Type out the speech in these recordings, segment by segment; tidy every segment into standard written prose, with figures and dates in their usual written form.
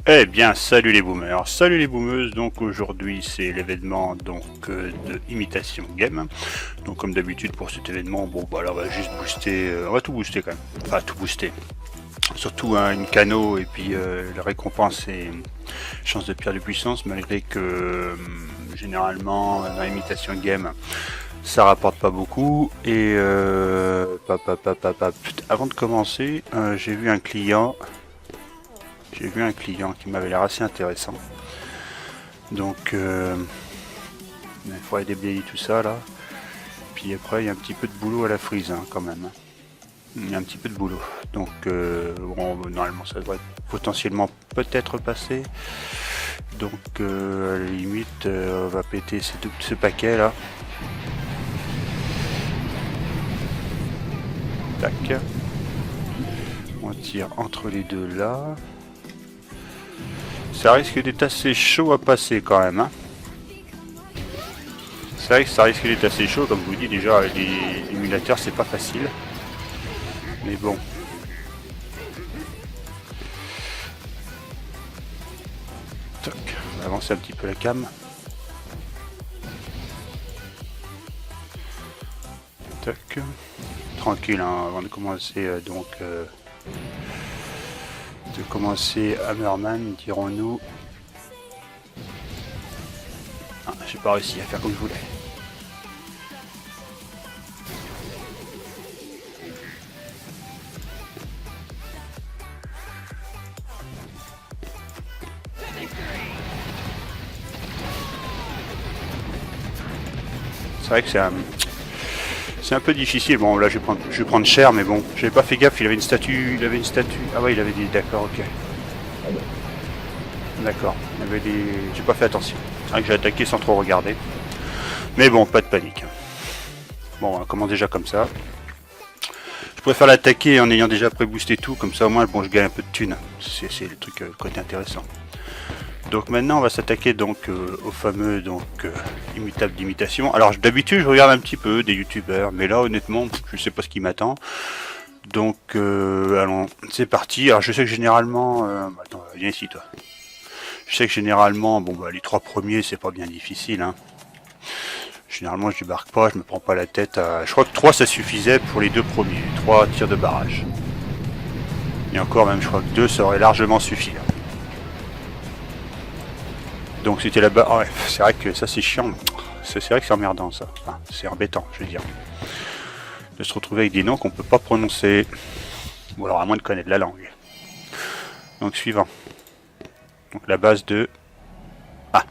Eh bien, salut les boomers, salut les boomeuses. Donc aujourd'hui, c'est l'événement de Imitation Game. Donc comme d'habitude pour cet événement, bon bah là on va juste booster, on va tout booster quand même. Enfin tout booster. Surtout une cano et puis la récompense et chance de pierre de puissance, malgré que généralement dans Imitation Game ça rapporte pas beaucoup. Et avant de commencer, j'ai vu un client. Qui m'avait l'air assez intéressant. Donc, il faudrait déblayer tout ça là. Puis après, il y a un petit peu de boulot à la frise hein, quand même. Il y a un petit peu de boulot. Donc, bon, normalement, ça devrait potentiellement peut-être passer. Donc, à la limite, on va péter ce paquet là. Tac. On tire entre les deux là. Ça risque d'être assez chaud à passer quand même. Hein. C'est vrai que ça risque d'être assez chaud, comme je vous dis déjà, les émulateurs c'est pas facile. Mais bon. Toc, on va avancer un petit peu la cam. Toc. Tranquille hein, avant de commencer Hammerman, dirons-nous. Ah, j'ai pas réussi à faire comme je voulais. C'est vrai que c'est un peu difficile. Bon là je vais prendre cher, mais bon, j'avais pas fait gaffe, il avait une statue. Ah ouais, il avait des. D'accord, ok. D'accord. Il avait des. J'ai pas fait attention. C'est vrai que j'ai attaqué sans trop regarder. Mais bon, pas de panique. Bon, on commence déjà comme ça. Je préfère l'attaquer en ayant déjà pré-boosté tout, comme ça au moins bon je gagne un peu de thunes. C'est le truc côté intéressant. Donc maintenant on va s'attaquer donc au fameux immutable d'imitation. Alors d'habitude je regarde un petit peu des youtubeurs, mais là honnêtement je sais pas ce qui m'attend. Donc allons, c'est parti. Alors je sais que généralement, attends, viens ici toi. Je sais que généralement, bon bah les trois premiers c'est pas bien difficile. Hein. Généralement je débarque pas, je me prends pas la tête. Je crois que 3 ça suffisait pour les deux premiers, 3 tirs de barrage. Et encore même je crois que 2 ça aurait largement suffi. Là. Donc c'était là-bas. Ah ouais, c'est vrai que ça c'est chiant. C'est vrai que c'est emmerdant ça. Enfin, c'est embêtant, je veux dire. De se retrouver avec des noms qu'on peut pas prononcer. Ou alors à moins de connaître la langue. Donc suivant. Donc la base de. Ah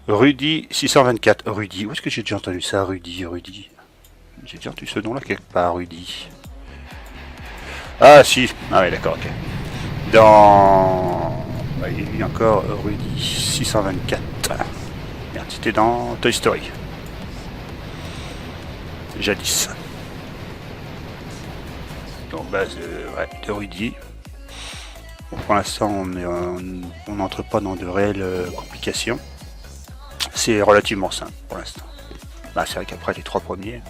Rudy 624. Rudy. Où est-ce que j'ai déjà entendu ça, Rudy? J'ai déjà entendu ce nom là quelque part, Rudy. Ah si. Ah ouais d'accord, ok. Dans. Il y a encore Rudy 624. Merde, c'était dans Toy Story. Jadis. Donc base de Rudy. Bon, pour l'instant on n'entre pas dans de réelles complications. C'est relativement simple pour l'instant. Bah, c'est vrai qu'après les 3 premiers.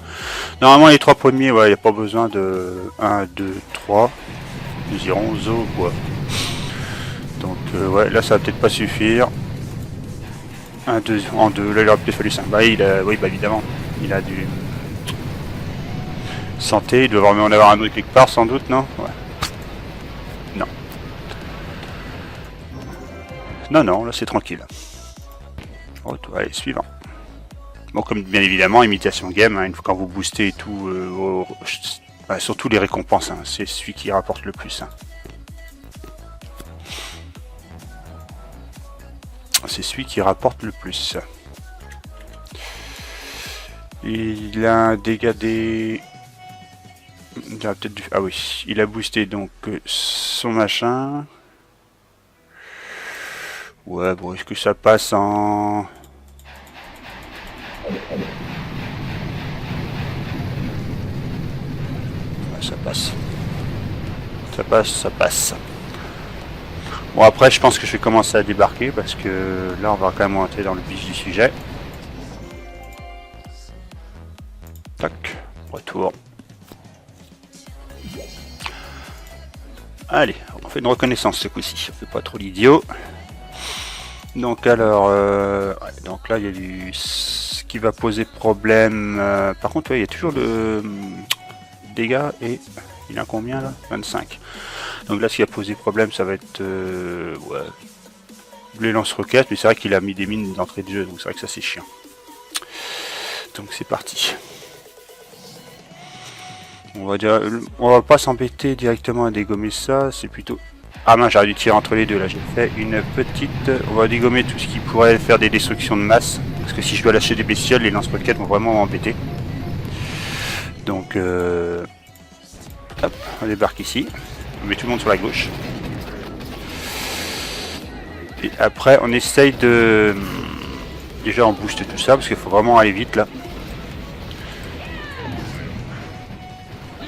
Normalement les 3 premiers, ouais, il n'y a pas besoin de 1, 2, 3. Nous irons au bois. Donc ouais, là ça va peut-être pas suffire. 1, 2, en 2, là il aurait peut-être fallu 5. Bah oui, bah évidemment, il a du santé, il doit en avoir un autre quelque part sans doute, non? Ouais. Non. Non, là c'est tranquille. Retour, allez, suivant. Bon, comme bien évidemment, imitation game, hein, quand vous boostez et tout, surtout les récompenses, hein, c'est celui qui rapporte le plus. Hein. C'est celui qui rapporte le plus. Il a un dégât des... Il a peut-être du... Ah oui, il a boosté donc son machin. Ouais, bon, est-ce que ça passe en... Ouais, ça passe. Ça passe. Bon après je pense que je vais commencer à débarquer parce que là on va quand même rentrer dans le vif du sujet. Tac, retour. Allez, on fait une reconnaissance ce coup-ci, on fait pas trop l'idiot. Donc alors, ouais, donc là il y a ce qui va poser problème. Par contre, ouais, il y a toujours le dégâts et il a combien là? 25. Donc là, ce qui a posé problème, ça va être ouais, les lance-roquettes, mais c'est vrai qu'il a mis des mines d'entrée de jeu, donc c'est vrai que ça c'est chiant. Donc c'est parti. On va pas s'embêter directement à dégommer ça, c'est plutôt... Ah mince, j'aurais dû tirer entre les deux là, j'ai fait une petite... On va dégommer tout ce qui pourrait faire des destructions de masse, parce que si je dois lâcher des bestioles, les lance-roquettes vont vraiment m'embêter. Donc hop, on débarque ici, on met tout le monde sur la gauche. Et après on essaye de... Déjà on booste tout ça, parce qu'il faut vraiment aller vite là.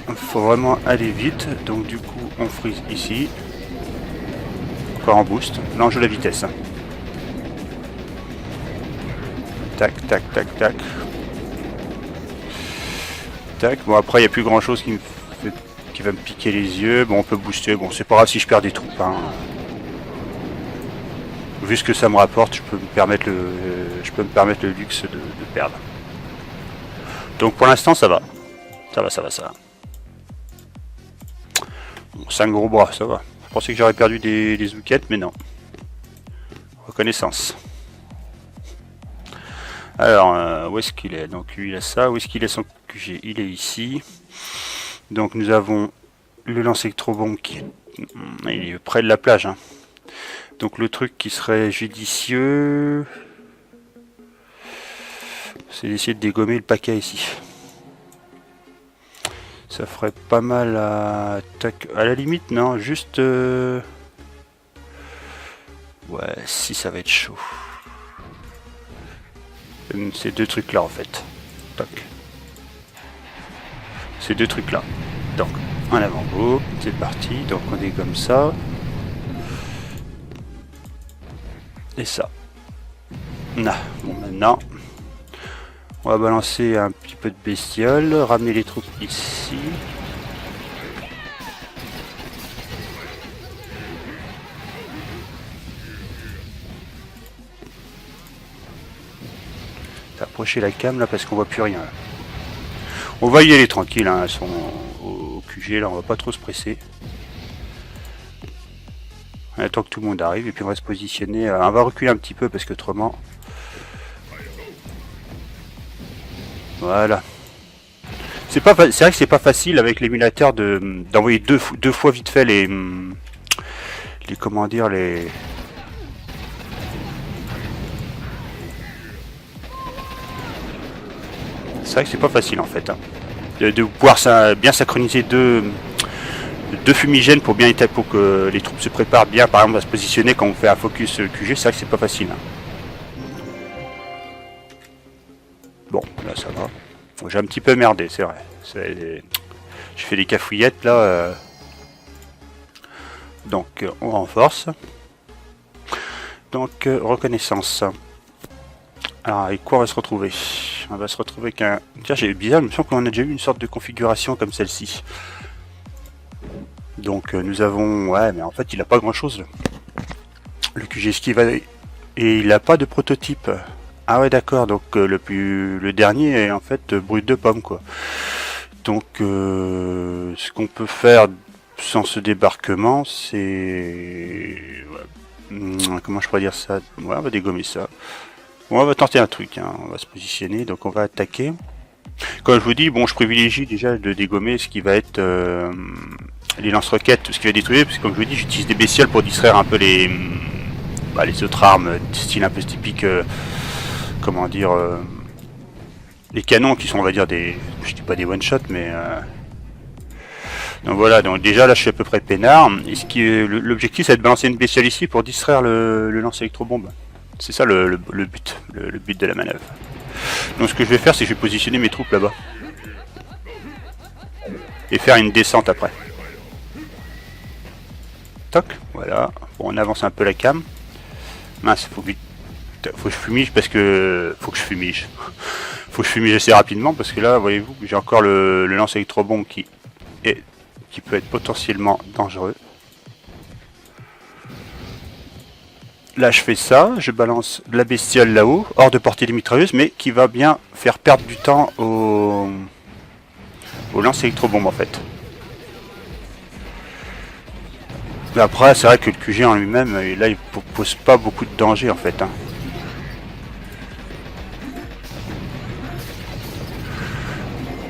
Il faut vraiment aller vite, donc du coup on freeze ici. Encore en boost, là on joue la vitesse. Tac, tac, tac, tac. Tac, bon après il n'y a plus grand chose qui va me piquer les yeux. Bon on peut booster, bon c'est pas grave si je perds des troupes. Hein. Vu ce que ça me rapporte, je peux me permettre le luxe de perdre. Donc pour l'instant ça va. Ça va. Bon, 5 gros bras, ça va. Je pensais que j'aurais perdu des zoukettes, mais non. Reconnaissance. Alors, où est-ce qu'il est? Donc lui il a ça. Où est-ce qu'il est son QG? Il est ici. Donc nous avons le lance-électrobombe qui est... Il est près de la plage. Hein. Donc le truc qui serait judicieux... c'est d'essayer de dégommer le paquet ici. Ça ferait pas mal à la limite, non, juste... Ouais, si ça va être chaud. Ces deux trucs là en fait. Toc. Ces deux trucs là. Donc, en avant, go, c'est parti. Donc on est comme ça. Et ça. Nah. Bon, maintenant... on va balancer un petit peu de bestioles, ramener les troupes ici. Approcher la cam là parce qu'on voit plus rien. Là. On va y aller tranquille, hein, elles sont au QG là, on va pas trop se presser. On attend que tout le monde arrive et puis on va se positionner. On va reculer un petit peu parce que autrement... Voilà. C'est vrai que c'est pas facile avec l'émulateur d'envoyer deux fois vite fait les comment dire les... C'est vrai que c'est pas facile en fait. Hein. De pouvoir bien synchroniser deux fumigènes pour que les troupes se préparent bien par exemple à se positionner quand on fait un focus QG, c'est vrai que c'est pas facile. Hein. Bon, là ça va. Bon, j'ai un petit peu merdé, c'est vrai. J'ai fait des cafouillettes là. Donc on renforce. Donc reconnaissance. Alors avec quoi on va se retrouver? On va se retrouver avec un... Tiens, j'ai bizarre, il me semble qu'on a déjà eu une sorte de configuration comme celle-ci. Donc nous avons... Ouais, mais en fait il n'a pas grand-chose. Le QG esquive et il n'a pas de prototype. Ah ouais d'accord, donc le dernier est en fait brut de pomme quoi. Donc ce qu'on peut faire sans ce débarquement c'est... Ouais. Comment je pourrais dire ça? Ouais, on va dégommer ça. Bon, on va tenter un truc, hein. On va se positionner, donc on va attaquer. Comme je vous dis, bon je privilégie déjà de dégommer ce qui va être les lance-roquettes, tout ce qui va détruire, parce que comme je vous dis, j'utilise des bestioles pour distraire un peu les autres armes, style un peu typique... comment dire, les canons qui sont on va dire des, je dis pas des one shot mais donc voilà, donc déjà là je suis à peu près peinard et ce qui est l'objectif c'est de balancer une bestiole ici pour distraire le lance électrobombe, c'est ça le but de la manœuvre. Donc ce que je vais faire c'est que je vais positionner mes troupes là-bas et faire une descente après. Toc, voilà, bon on avance un peu la cam, mince faut que je fumige parce que... Faut que je fumige assez rapidement parce que là, voyez-vous, j'ai encore le lance électrobombe qui peut être potentiellement dangereux. là je fais ça, je balance de la bestiole là-haut, hors de portée des mitrailleuses, mais qui va bien faire perdre du temps au lance électrobombe en fait. Mais après c'est vrai que le QG en lui-même, là il pose pas beaucoup de danger en fait. Hein.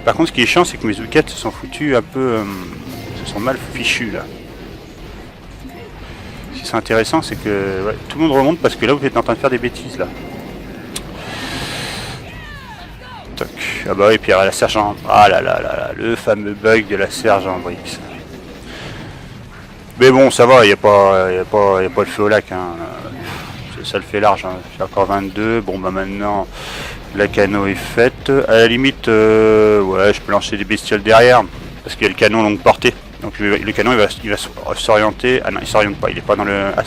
Par contre ce qui est chiant c'est que mes zoukettes se sont foutus un peu... se sont mal fichus là. Ce qui serait intéressant c'est que ouais, tout le monde remonte parce que là vous êtes en train de faire des bêtises là. Toc. Ah bah oui, puis la sergent... Ah là là là là, le fameux bug de la sergent Brix. Mais bon, ça va, il n'y a pas le feu au lac. Hein. Ça le fait large. Hein. J'ai encore 22. Bon bah maintenant, la cano est faite. À la limite, ouais, je peux lancer des bestioles derrière. Parce qu'il y a le canon longue portée. Donc le canon il va s'orienter. Ah non, il s'oriente pas, il est pas dans le... Ah,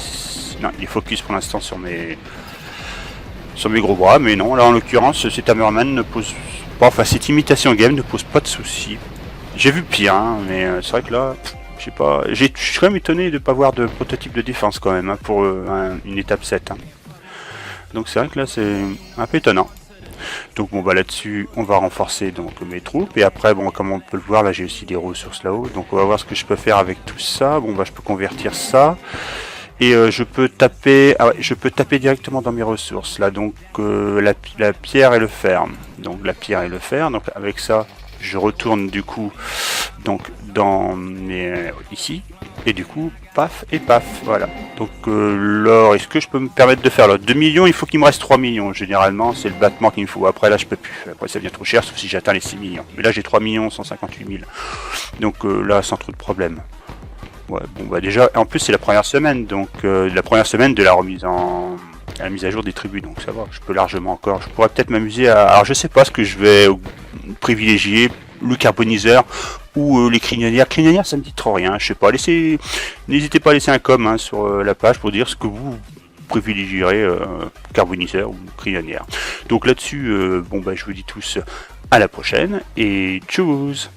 non, il est focus pour l'instant sur mes gros bras, mais non, là en l'occurrence, cet Hammerman ne pose pas, enfin cette imitation game ne pose pas de soucis. J'ai vu pire, hein, mais c'est vrai que là, je sais pas, je suis quand même étonné de ne pas voir de prototype de défense quand même, hein, pour une étape 7. Hein. Donc c'est vrai que là c'est un peu étonnant. Donc bon bah là-dessus, on va renforcer donc mes troupes, et après, bon, comme on peut le voir, là j'ai aussi des ressources là-haut, donc on va voir ce que je peux faire avec tout ça. Bon bah je peux convertir ça. Et je peux taper, ah ouais, je peux taper directement dans mes ressources là, donc la pierre et le fer. Donc la pierre et le fer. Donc avec ça, je retourne du coup donc dans mes ici et du coup paf et paf, voilà. Donc l'or, est-ce que je peux me permettre de faire là 2 millions? Il faut qu'il me reste 3 millions généralement, c'est le battement qu'il me faut. Après là je peux plus. Après ça devient trop cher sauf si j'atteins les 6 millions. Mais là j'ai 3 millions 158 000. Donc là sans trop de problème. Ouais, bon bah déjà, en plus c'est la première semaine, donc la première semaine de la remise la mise à jour des tribus, donc ça va, je peux largement encore, je pourrais peut-être m'amuser à, alors je sais pas ce que je vais privilégier, le carboniseur ou les crinionières. Crinionières ça me dit trop rien, je sais pas, n'hésitez pas à laisser un com hein, sur la page pour dire ce que vous privilégierez, carboniseur ou crinionière. Donc là-dessus, bon bah je vous dis tous à la prochaine et tchuss.